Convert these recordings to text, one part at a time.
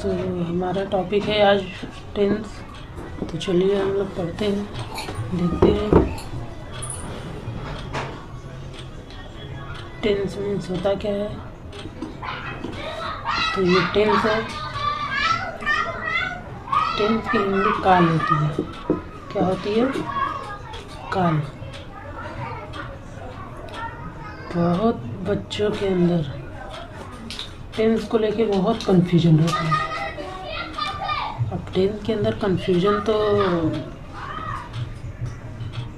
तो हमारा टॉपिक है आज टेंस। तो चलिए हम लोग पढ़ते हैं, देखते हैं टेंस मीन्स होता क्या है। तो ये टेंस है। टेंस की हिंदी काल होती है। क्या होती है? काल। बहुत बच्चों के अंदर टेंस को लेके बहुत कन्फ्यूजन होता है। अब टेंस के अंदर कन्फ्यूजन तो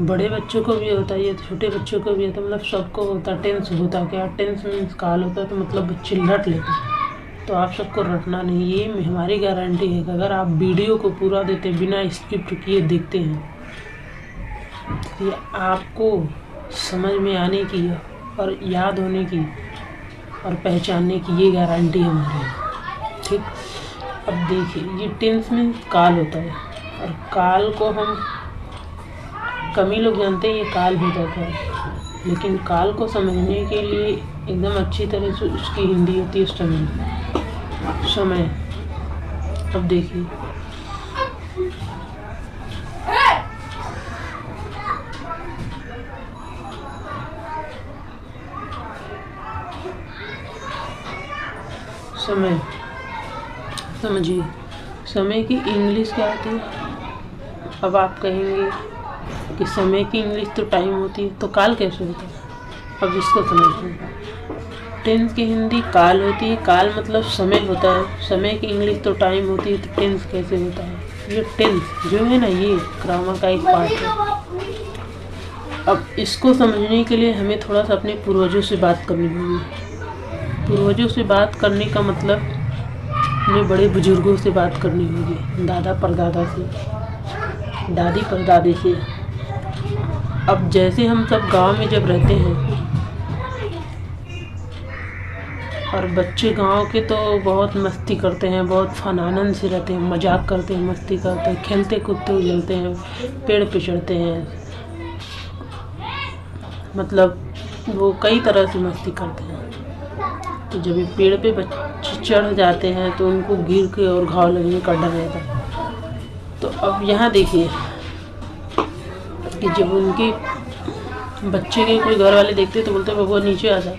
बड़े बच्चों को भी होता है, छोटे बच्चों को भी है, तो मतलब सबको होता है। टेंस होता क्या? टेंस मीन्स काल होता है। तो मतलब बच्चे रट लेते हैं। तो आप सबको रटना नहीं। ये हमारी गारंटी है कि अगर आप वीडियो को पूरा देते बिना स्किप किए देखते हैं तो ये आपको समझ में आने की और याद होने की और पहचानने की ये गारंटी है हमारी। ठीक। अब देखिए, ये टेंस में काल होता है और काल को हम कम ही लोग जानते हैं ये काल हो जाता है। लेकिन काल को समझने के लिए एकदम अच्छी तरह से उसकी हिंदी होती है समय। अब देखिए, समय। समझिए, समय की इंग्लिश क्या होती है? अब आप कहेंगे कि समय की इंग्लिश तो टाइम होती है, तो काल कैसे होता है? अब इसको समझिए। टेंस की हिंदी काल होती है। काल मतलब समय होता है। समय की इंग्लिश तो टाइम होती है, तो टेंस कैसे होता है? ये टेंस जो है ना, ये ग्रामर का एक पार्ट है। अब इसको समझने के लिए हमें थोड़ा सा अपने पूर्वजों से बात करनी होगी। पूर्वजों से बात करने का मतलब हमें बड़े बुजुर्गों से बात करनी होगी, दादा परदादा से, दादी परदादी से। अब जैसे हम सब गांव में जब रहते हैं और बच्चे गांव के तो बहुत मस्ती करते हैं, बहुत फन आनंद से रहते हैं, मजाक करते हैं, मस्ती करते हैं, खेलते कूदते उछलते हैं, पेड़ पे चढ़ते हैं, मतलब वो कई तरह से मस्ती करते हैं। तो जब ये पेड़ पे बच्चे चढ़ जाते हैं तो उनको गिर के और घाव लगने का डर रहता है। तो अब यहाँ देखिए कि जब उनके बच्चे के कोई घर वाले देखते तो बोलते हैं बाबू नीचे आ जा,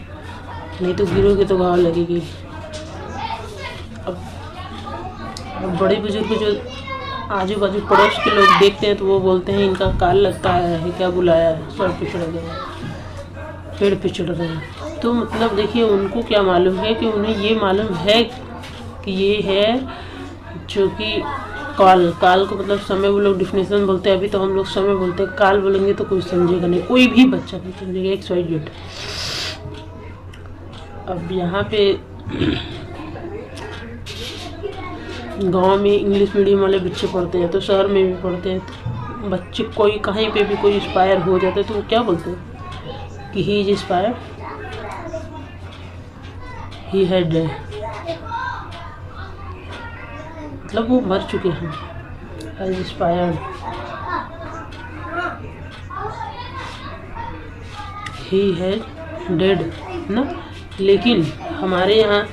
नहीं तो गिरोगे तो घाव लगेगी। अब बड़े बुजुर्ग जो आजू बाजू पड़ोस के लोग देखते हैं तो वो बोलते हैं इनका काल लगता है, क्या बुलाया है, सर पे चढ़ गए, पेड़ पे चढ़ गए। तो मतलब देखिए, उनको क्या मालूम है कि उन्हें ये मालूम है कि ये है जो कि काल को मतलब समय वो लोग डिफिनेशन बोलते हैं। अभी तो हम लोग समय बोलते हैं, काल बोलेंगे तो कोई समझेगा नहीं, कोई भी बच्चा नहीं समझेगा। XYZ। अब यहाँ पे गांव में इंग्लिश मीडियम वाले बच्चे पढ़ते हैं, तो शहर में भी पढ़ते हैं। तो बच्चे कोई कहीं पे भी कोई इंस्पायर हो जाते हैं तो वो क्या बोलते हैं कि he is inspired, he had dead, मतलब वो मर चुके हैं, has inspired, he has dead ना। लेकिन हमारे यहाँ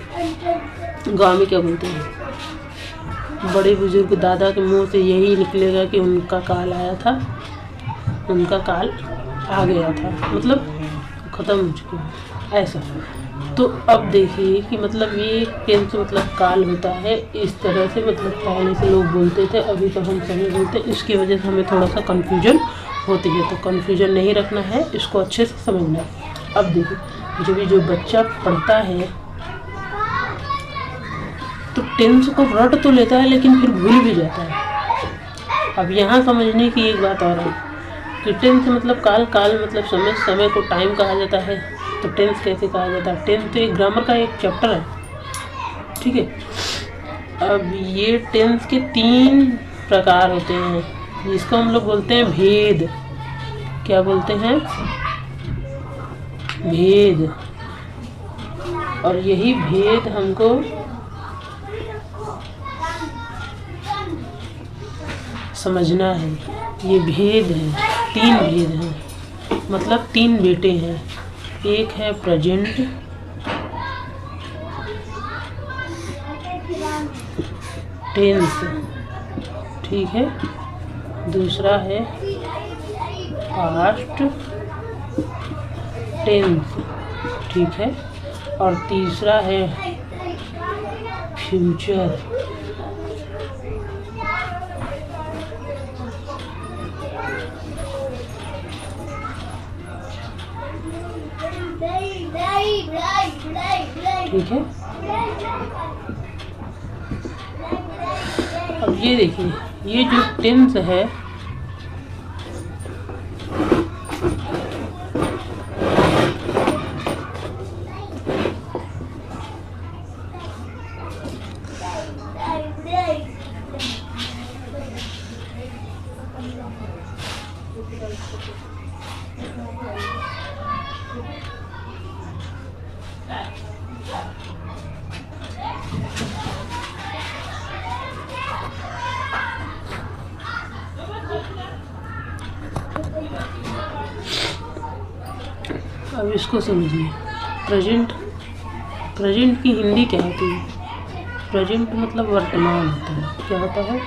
गांव में क्या बोलते हैं, बड़े बुजुर्ग दादा के मुंह से यही निकलेगा कि उनका काल आया था, उनका काल आ गया था, मतलब ख़त्म हो चुके हैं, ऐसा। तो अब देखिए कि मतलब ये टेंस मतलब काल होता है। इस तरह से मतलब पहले से लोग बोलते थे, अभी तो हम समय बोलते हैं। इसकी वजह से हमें थोड़ा सा कन्फ्यूजन होती है। तो कन्फ्यूजन नहीं रखना है, इसको अच्छे से समझना है। अब देखिए, जो बच्चा पढ़ता है तो टेंस को रट तो लेता है लेकिन फिर भूल भी जाता है। अब यहाँ समझने की एक बात और है कि टेंस मतलब काल मतलब समय को टाइम कहा जाता है। तो टेंस कैसे कहा जाता है? टेंस तो एक ग्रामर का एक चैप्टर है, ठीक है। अब ये टेंस के 3 प्रकार होते हैं, जिसको हम लोग बोलते हैं भेद। क्या बोलते हैं? भेद। और यही भेद हमको समझना है। ये भेद है, 3 भेद हैं, मतलब 3 बेटे हैं। एक है प्रेजेंट, टेंस, ठीक है। दूसरा है पास्ट टेंस, ठीक है। और तीसरा है फ्यूचर। ठीक है। अब ये देखिए, ये जो टेंस है अब इसको समझिए। प्रेजेंट की हिंदी क्या होती है? प्रेजेंट मतलब वर्तमान होता है। क्या होता है?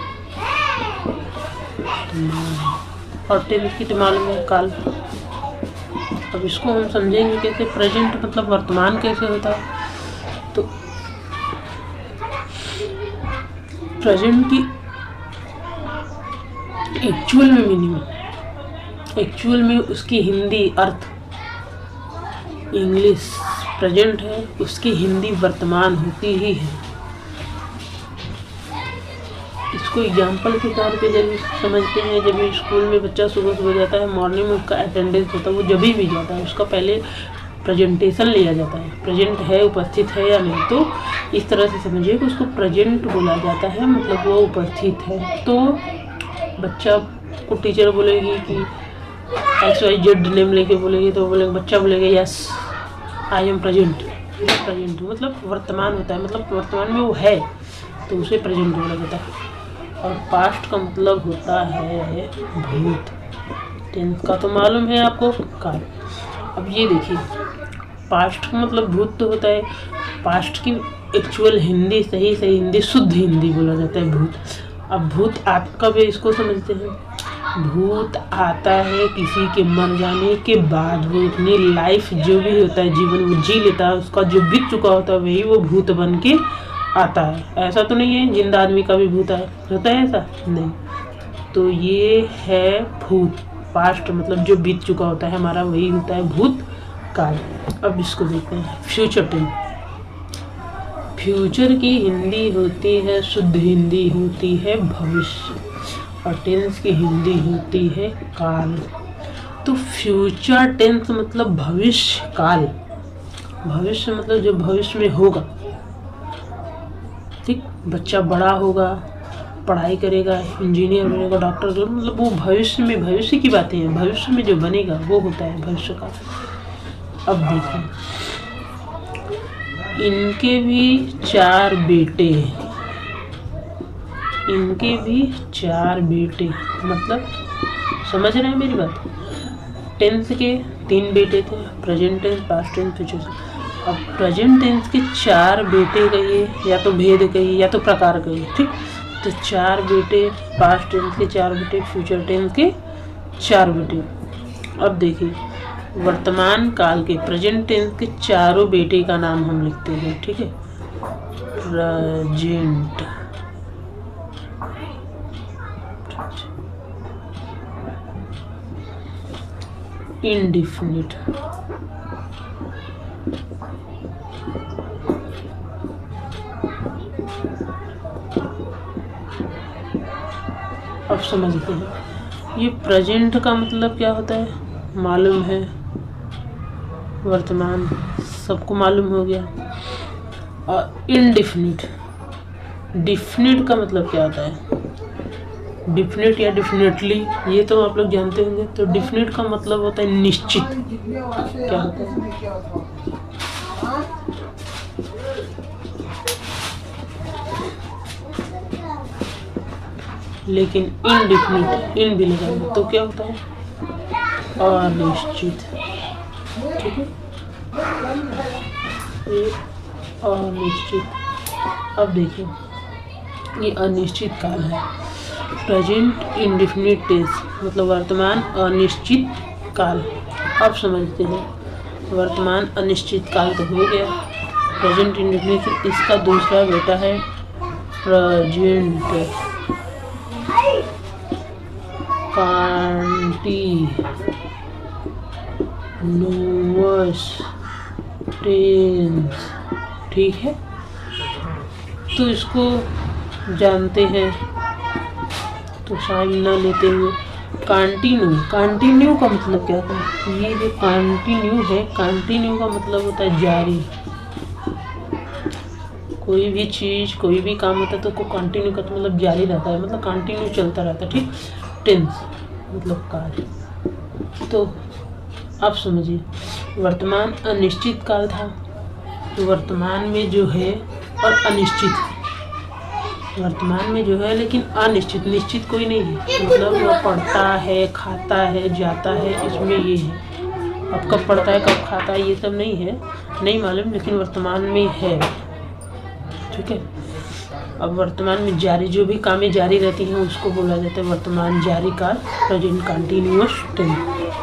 वर्तमान। और टेंस की तो मालूम है, काल। अब इसको हम समझेंगे कैसे। प्रेजेंट मतलब वर्तमान कैसे होता है? तो प्रेजेंट की एक्चुअल में मीनिंग, एक्चुअल में उसकी हिंदी अर्थ, इंग्लिश प्रेजेंट है, उसकी हिंदी वर्तमान होती ही है। इसको एग्जाम्पल के तौर पे जब समझते हैं, जब स्कूल में बच्चा सुबह सुबह जाता है, मॉर्निंग में उसका अटेंडेंस होता है, वो जब भी जाता है उसका पहले प्रेजेंटेशन लिया जाता है, प्रेजेंट है, उपस्थित है या नहीं। तो इस तरह से समझिए कि उसको प्रेजेंट बोला जाता है, मतलब वो उपस्थित है। तो बच्चा को टीचर बोलेगी कि XYZ नेम लेके बोलेगी, तो बोलेगा, बच्चा बोलेगा yes I am present. Present मतलब वर्तमान होता है, मतलब वर्तमान में वो है, तो उसे प्रेजेंट बोला जाता है। और पास्ट का मतलब होता है भूत। टेंस का तो मालूम है आपको, काल। अब ये देखिए, पास्ट का मतलब भूत तो होता है। पास्ट की एक्चुअल हिंदी, सही हिंदी, शुद्ध हिंदी बोला जाता है भूत। अब भूत आप कब इसको समझते हैं? भूत आता है किसी के मर जाने के बाद। वो अपनी लाइफ जो भी होता है, जीवन वो जी लेता है, उसका जो बीत चुका होता है वही वो भूत बन के आता है। ऐसा तो नहीं है जिंदा आदमी का भी भूत होता है, ऐसा नहीं। तो ये है भूत। पास्ट मतलब जो बीत चुका होता है हमारा, वही होता है भूत काल। अब इसको देखते हैं फ्यूचर टेंस। फ्यूचर की हिंदी होती है, शुद्ध हिंदी होती है भविष्य, और टेंस की हिंदी होती है काल। तो फ्यूचर टेंस मतलब भविष्य काल। भविष्य मतलब जो भविष्य में होगा, ठीक। बच्चा बड़ा होगा, पढ़ाई करेगा, इंजीनियर बनेगा, डॉक्टर, जो मतलब वो भविष्य में, भविष्य की बातें हैं, भविष्य में जो बनेगा वो होता है भविष्य का। अब देखिए, इनके भी 4 बेटे, इनके भी 4 बेटे, मतलब समझ रहे हैं मेरी बात? टेंस के 3 बेटे थे, present tense, past tense, future tense. अब प्रेजेंट टेंस के 4 बेटे कहिए, या तो भेद कहिए, या तो प्रकार कहिए, ठीक। तो 4 बेटे, पास्ट टेंस के 4 बेटे, फ्यूचर टेंस के 4 बेटे। अब देखिए, वर्तमान काल के प्रेजेंट टेंस के चारों बेटे का नाम हम लिखते हैं, ठीक है। प्रेजेंट, इंडिफिनिट, अब समझते हैं ये प्रेजेंट का मतलब क्या होता है, मालूम है। वर्तमान सबको मालूम हो गया। और इनडिफिनिट, डिफिनिट का मतलब क्या होता है? डिफिनिट या डिफिनेटली, ये तो आप लोग जानते होंगे। तो डिफिनिट का मतलब होता है निश्चित। क्या होता है? लेकिन इनडिफिनिट, इन भी लगाएंगे तो क्या होता है? अनिश्चित, ठीक है। अनिश्चित। अब देखिए, ये अनिश्चित काल है। प्रेजेंट इंडेफिनिट टेंस मतलब वर्तमान अनिश्चित काल। अब समझते हैं, वर्तमान अनिश्चित काल तो हो गया। प्रेजेंट इंडेफिनिट इसका दूसरा बेटा है प्रेजेंट कंटीन्यूअस टेंस। ठीक है, तो इसको जानते हैं तो शामिल न लेते हुए कंटिन्यू का मतलब क्या होता है? ये जो कंटिन्यू है, कंटिन्यू का मतलब होता है जारी। कोई भी चीज़ कोई भी काम होता है तो को कंटिन्यू का तो मतलब जारी रहता है, मतलब कंटिन्यू चलता रहता है। ठीक, टेंस मतलब कार्य। तो अब समझिए, वर्तमान अनिश्चित काल था, तो वर्तमान में जो है और अनिश्चित है, वर्तमान में जो है लेकिन अनिश्चित, निश्चित कोई नहीं है। मतलब वो पढ़ता है, खाता है, जाता है, इसमें ये है। अब कब पढ़ता है कब खाता है ये सब नहीं है, नहीं मालूम, लेकिन वर्तमान में है। ठीक है, अब वर्तमान में जारी जो भी कामें जारी रहती हैं उसको बोला जाता है वर्तमान जारी काल, प्रेजेंट कंटिन्यूअस टेंस।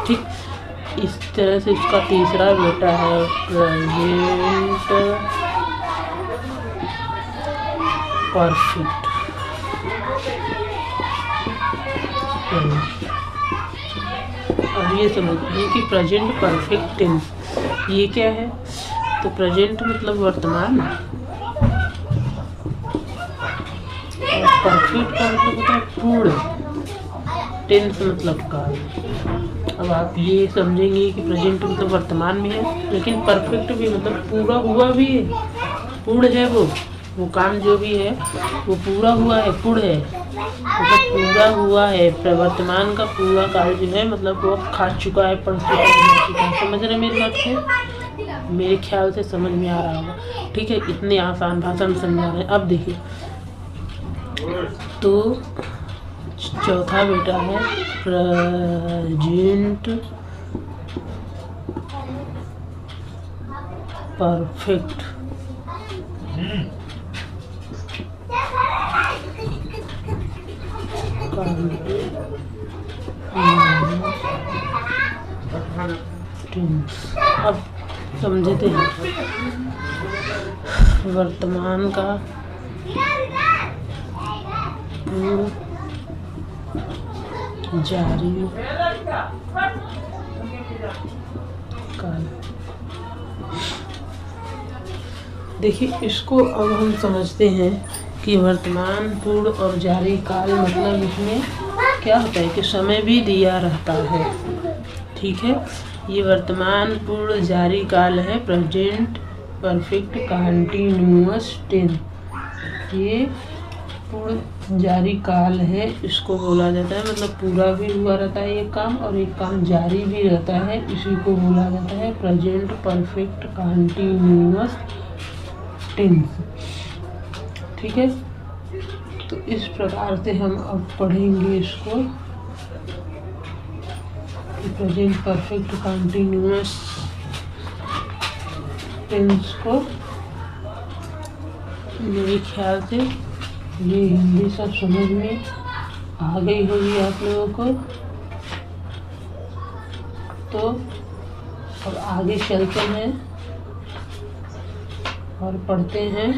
ठीक, इस तरह से इसका तीसरा बेटा है प्रेजेंट परफेक्ट। अब ये समझिए कि प्रेजेंट परफेक्ट टेंस ये क्या है। तो प्रेजेंट मतलब वर्तमान और परफेक्ट का मतलब होता है पूर्ण, टेंस मतलब काल। अब आप ये समझेंगे कि प्रेजेंट मतलब वर्तमान में है, लेकिन परफेक्ट भी मतलब पूरा हुआ भी है, पूर्ण है। वो काम जो भी है वो पूरा हुआ है, पूर्ण है, मतलब पूरा हुआ है। वर्तमान का पूरा काल जो है मतलब वो खा चुका है, पढ़ चुका है। समझ रहे मेरी बात है? मेरे ख्याल से समझ में आ रहा होगा। ठीक है, इतनी आसान भाषा में समझा रहे हैं। अब देखिए, तो चौथा बेटा है प्रेजेंट परफेक्ट। अब समझते हैं वर्तमान का पूर्ण जारी काल। देखिए, इसको अब हम समझते हैं कि वर्तमान पूर्ण और जारी काल मतलब इसमें क्या होता है कि समय भी दिया रहता है। ठीक है, ये वर्तमान पूर्ण जारी काल है प्रेजेंट परफेक्ट कंटिन्यूअस टेंस। ये पूर्ण जारी काल है, इसको बोला जाता है मतलब पूरा भी हुआ रहता है एक काम और एक काम जारी भी रहता है, इसी को बोला जाता है प्रेजेंट परफेक्ट कंटिन्यूअस टेंस। ठीक है, तो इस प्रकार से हम अब पढ़ेंगे इसको, प्रेजेंट परफेक्ट कंटिन्यूअस टेंस को। मेरे ख्याल से ये हिंदी सब समझ में आ गई होगी आप लोगों को। तो अब आगे चलते हैं और पढ़ते हैं